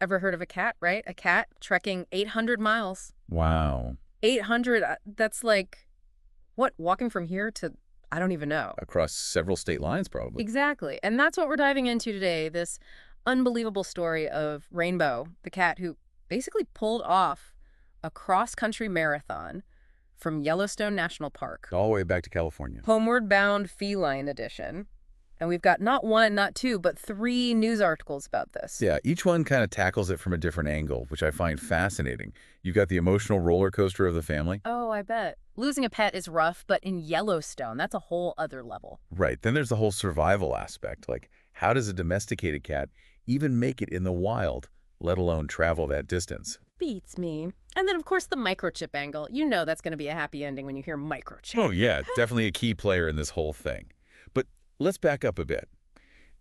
Ever heard of a cat, right? A cat trekking 800 miles. Wow. 800, that's like, what, walking from here to, I don't even know. Across several state lines, probably. Exactly. And that's what we're diving into today, this unbelievable story of Rainbow, the cat who basically pulled off a cross-country marathon from Yellowstone National Park. All the way back to California. Homeward Bound Feline Edition. And we've got not one, not two, but 3 news articles about this. Yeah, each one kind of tackles it from a different angle, which I find fascinating. You've got the emotional roller coaster of the family. Oh, I bet. Losing a pet is rough, but in Yellowstone, that's a whole other level. Right. Then there's the whole survival aspect. Like, how does a domesticated cat even make it in the wild, let alone travel that distance? Beats me. And then, of course, the microchip angle. You know that's going to be a happy ending when you hear microchip. Oh, yeah, definitely a key player in this whole thing. But let's back up a bit.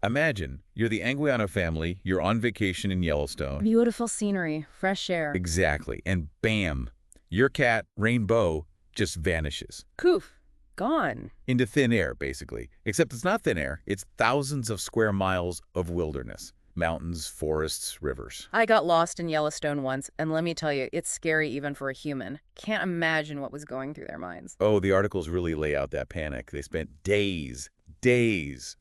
Imagine you're the Anguiano family, you're on vacation in Yellowstone. Beautiful scenery, fresh air. Exactly. And bam, your cat, Rainbow, just vanishes. Coof. Gone. Into thin air, basically. Except it's not thin air. It's thousands of square miles of wilderness. Mountains, forests, rivers. I got lost in Yellowstone once, and let me tell you, it's scary even for a human. Can't imagine what was going through their minds. Oh, the articles really lay out that panic. They spent days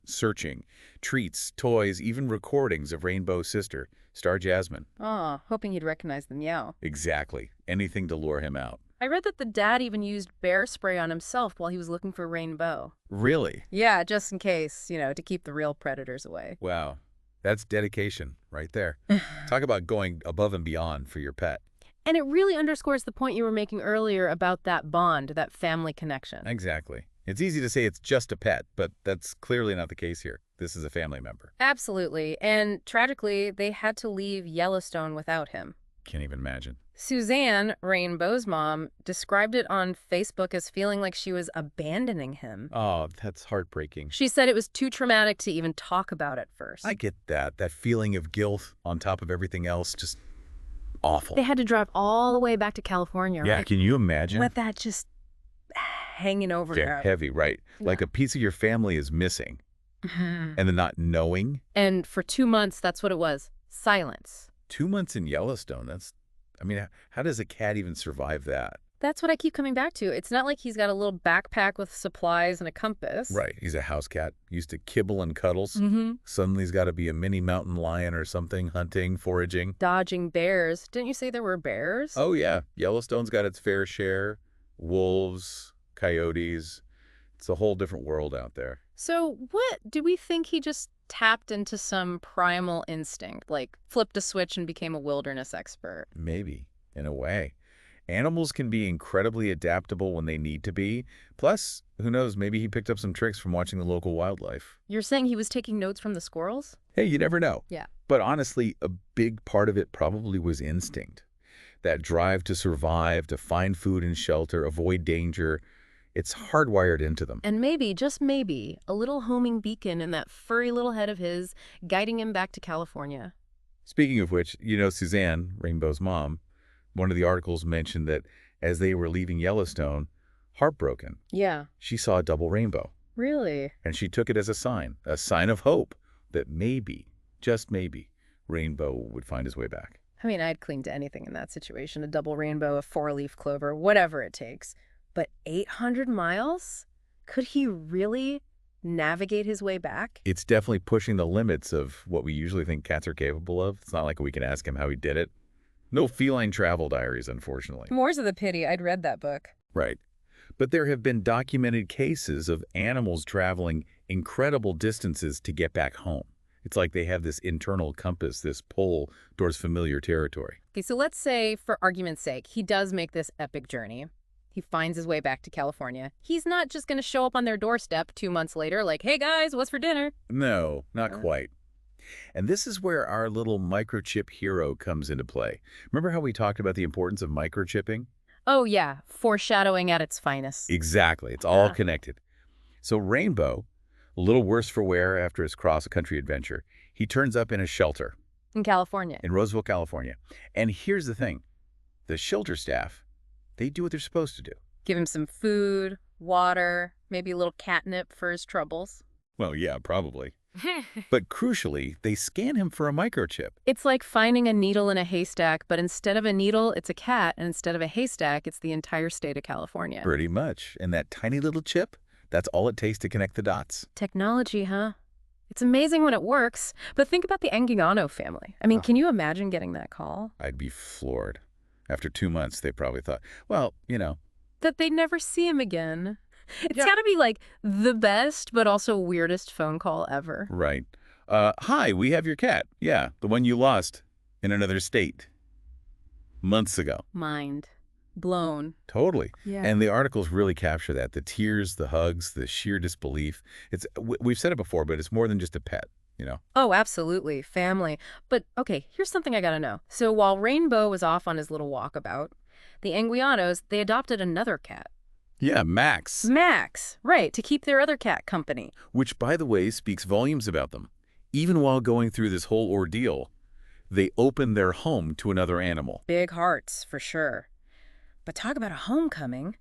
searching. Treats, toys, even recordings of Rainbow's sister, Star Jasmine. Oh, hoping he'd recognize the meow. Exactly. Anything to lure him out. I read that the dad even used bear spray on himself while he was looking for Rainbow. Really? Yeah, just in case, to keep the real predators away. Wow. That's dedication right there. Talk about going above and beyond for your pet. And it really underscores the point you were making earlier about that bond, that family connection. Exactly. It's easy to say it's just a pet, but that's clearly not the case here. This is a family member. Absolutely. And tragically, they had to leave Yellowstone without him. Can't even imagine. Suzanne, Rainbow's mom, described it on Facebook as feeling like she was abandoning him. Oh, that's heartbreaking. She said it was too traumatic to even talk about at first. I get that. That feeling of guilt on top of everything else, just awful. They had to drive all the way back to California, Yeah, right? can you imagine? With that just hanging over Yeah, her. heavy, right. Like a piece of your family is missing. Mhm. And then not knowing. And for 2 months, that's what it was. Silence. 2 months in Yellowstone, how does a cat even survive that? That's what I keep coming back to. It's not like he's got a little backpack with supplies and a compass. Right, he's a house cat, used to kibble and cuddles. Mm-hmm. Suddenly he's got to be a mini mountain lion or something, hunting, foraging. Dodging bears. Didn't you say there were bears? Oh yeah, Yellowstone's got its fair share. Wolves, coyotes. It's a whole different world out there. So what, do we think he just tapped into some primal instinct, like flipped a switch and became a wilderness expert? Maybe, in a way. Animals can be incredibly adaptable when they need to be. Plus, who knows, maybe he picked up some tricks from watching the local wildlife. You're saying he was taking notes from the squirrels? Hey, you never know. Yeah. But honestly, a big part of it probably was instinct. That drive to survive, to find food and shelter, avoid danger. It's hardwired into them. And maybe, just maybe, a little homing beacon in that furry little head of his, guiding him back to California. Speaking of which, Suzanne, Rainbow's mom, one of the articles mentioned that as they were leaving Yellowstone, heartbroken, Yeah. she saw a double rainbow. Really? And she took it as a sign of hope that maybe, just maybe, Rainbow would find his way back. I mean, I'd cling to anything in that situation, a double rainbow, a 4-leaf clover, whatever it takes. But 800 miles? Could he really navigate his way back? It's definitely pushing the limits of what we usually think cats are capable of. It's not like we can ask him how he did it. No feline travel diaries, unfortunately. More's of the pity. I'd read that book. Right. But there have been documented cases of animals traveling incredible distances to get back home. It's like they have this internal compass, this pull towards familiar territory. Okay, so let's say, for argument's sake, he does make this epic journey. He finds his way back to California. He's not just going to show up on their doorstep 2 months later like, hey guys, what's for dinner? No, not quite. And this is where our little microchip hero comes into play. Remember how we talked about the importance of microchipping? Oh yeah, foreshadowing at its finest. Exactly. It's all connected. So Rainbow, a little worse for wear after his cross-country adventure, he turns up in a shelter. In California. In Roseville, California. And here's the thing. The shelter staff, they do what they're supposed to do. Give him some food, water, maybe a little catnip for his troubles. Well, yeah, probably. But crucially, they scan him for a microchip. It's like finding a needle in a haystack, but instead of a needle, it's a cat, and instead of a haystack, it's the entire state of California. Pretty much. And that tiny little chip, that's all it takes to connect the dots. Technology, huh? It's amazing when it works, but think about the Anguiano family. I mean, Oh, can you imagine getting that call? I'd be floored. After 2 months, they probably thought, well, That they'd never see him again. It's yeah, gotta be like the best, but also weirdest phone call ever. right. Hi, we have your cat. Yeah, the one you lost in another state months ago. Mind blown. Totally. Yeah. And the articles really capture that. The tears, the hugs, the sheer disbelief. We've said it before, but it's more than just a pet. Oh, absolutely. Family. But okay, here's something I gotta know. So while Rainbow was off on his little walkabout, the Anguianos, they adopted another cat. Yeah, Max. Max. Right, to keep their other cat company. Which, by the way, speaks volumes about them. Even while going through this whole ordeal, they opened their home to another animal. Big hearts, for sure. But talk about a homecoming.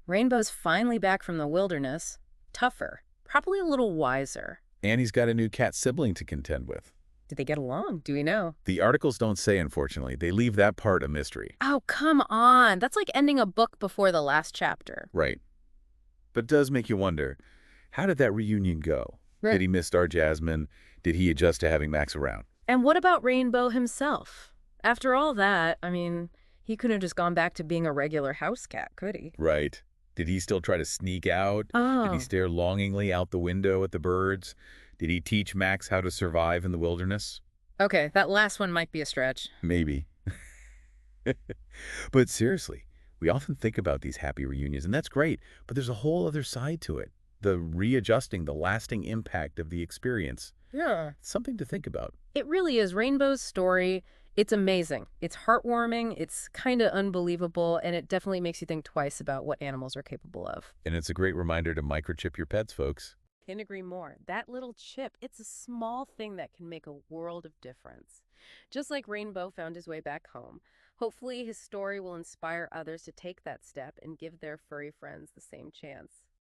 Rainbow's finally back from the wilderness. Tougher. Probably a little wiser. And he's got a new cat sibling to contend with. Did they get along? Do we know? The articles don't say, unfortunately. They leave that part a mystery. Oh, come on. That's like ending a book before the last chapter. Right. But it does make you wonder, how did that reunion go? Right. Did he miss Star Jasmine? Did he adjust to having Max around? And what about Rainbow himself? After all that, I mean, he couldn't have just gone back to being a regular house cat, could he? Right. Did he still try to sneak out? Did he Oh. stare longingly out the window at the birds? Did he teach Max how to survive in the wilderness? Okay, that last one might be a stretch. Maybe. But seriously, we often think about these happy reunions, and that's great, but there's a whole other side to it. The readjusting, the lasting impact of the experience. Yeah. Something to think about. It really is. Rainbow's story, it's amazing. It's heartwarming, it's kind of unbelievable, and it definitely makes you think twice about what animals are capable of. And it's a great reminder to microchip your pets, folks. Couldn't agree more. That little chip, it's a small thing that can make a world of difference. Just like Rainbow found his way back home, hopefully his story will inspire others to take that step and give their furry friends the same chance.